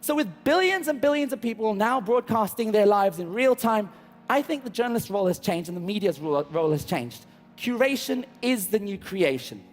So with billions and billions of people now broadcasting their lives in real time, I think the journalist's role has changed and the media's role has changed. Curation is the new creation.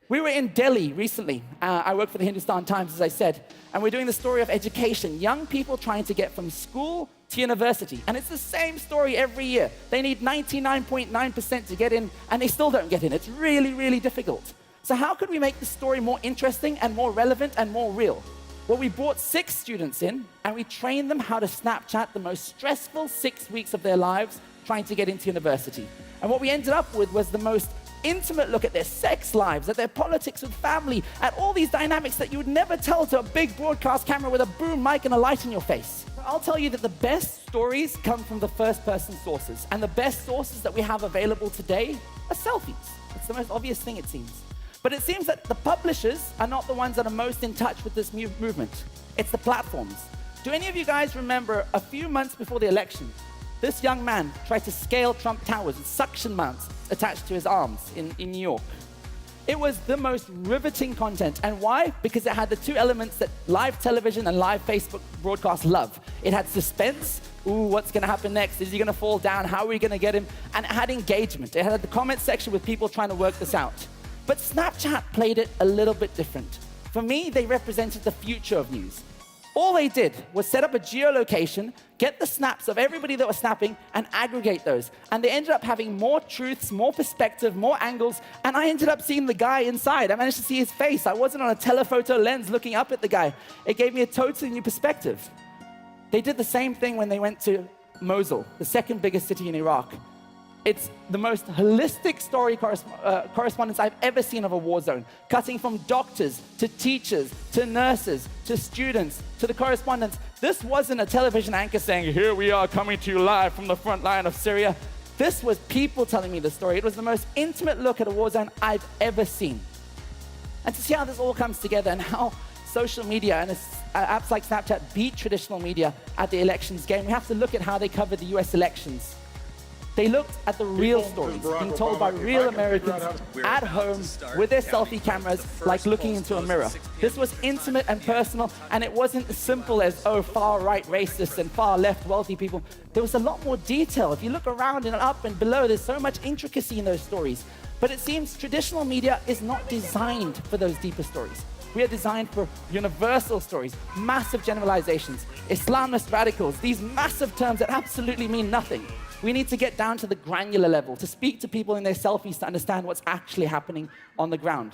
We were in Delhi recently. I work for the Hindustan Times, as I said, and we're doing the story of education. Young people trying to get from school to university. And it's the same story every year. They need 99.9% to get in, and they still don't get in. It's really, really difficult. So how could we make the story more interesting and more relevant and more real? Well, we brought 6 students in, and we trained them how to Snapchat the most stressful 6 weeks of their lives trying to get into university. And what we ended up with was the most intimate look at their sex lives, at their politics with family, at all these dynamics that you would never tell to a big broadcast camera with a boom mic and a light in your face. I'll tell you that the best stories come from the first-person sources, and the best sources that we have available today are selfies. It's the most obvious thing, it seems. But it seems that the publishers are not the ones that are most in touch with this movement. It's the platforms. Do any of you guys remember a few months before the election, this young man tried to scale Trump Towers with suction mounts attached to his arms in New York? It was the most riveting content. And why? Because it had the 2 elements that live television and live Facebook broadcasts love. It had suspense. Ooh, what's going to happen next? Is he going to fall down? How are we going to get him? And it had engagement. It had the comment section with people trying to work this out. But Snapchat played it a little bit different. For me, they represented the future of news. All they did was set up a geolocation, get the snaps of everybody that was snapping, and aggregate those. And they ended up having more truths, more perspective, more angles, and I ended up seeing the guy inside. I managed to see his face. I wasn't on a telephoto lens looking up at the guy. It gave me a totally new perspective. They did the same thing when they went to Mosul, the second biggest city in Iraq. It's the most holistic story correspondence I've ever seen of a war zone, cutting from doctors to teachers to nurses to students to the correspondents. This wasn't a television anchor saying, here we are coming to you live from the front line of Syria. This was people telling me the story. It was the most intimate look at a war zone I've ever seen. And to see how this all comes together and how social media and apps like Snapchat beat traditional media at the elections game, we have to look at how they covered the US elections. They looked at the real stories being told by real Americans at home with their selfie cameras, like looking into a mirror. This was intimate and personal, and it wasn't as simple as, oh, far-right racists and far-left wealthy people. There was a lot more detail. If you look around and up and below, there's so much intricacy in those stories. But it seems traditional media is not designed for those deeper stories. We are designed for universal stories, massive generalizations, Islamist radicals, these massive terms that absolutely mean nothing. We need to get down to the granular level, to speak to people in their selfies to understand what's actually happening on the ground.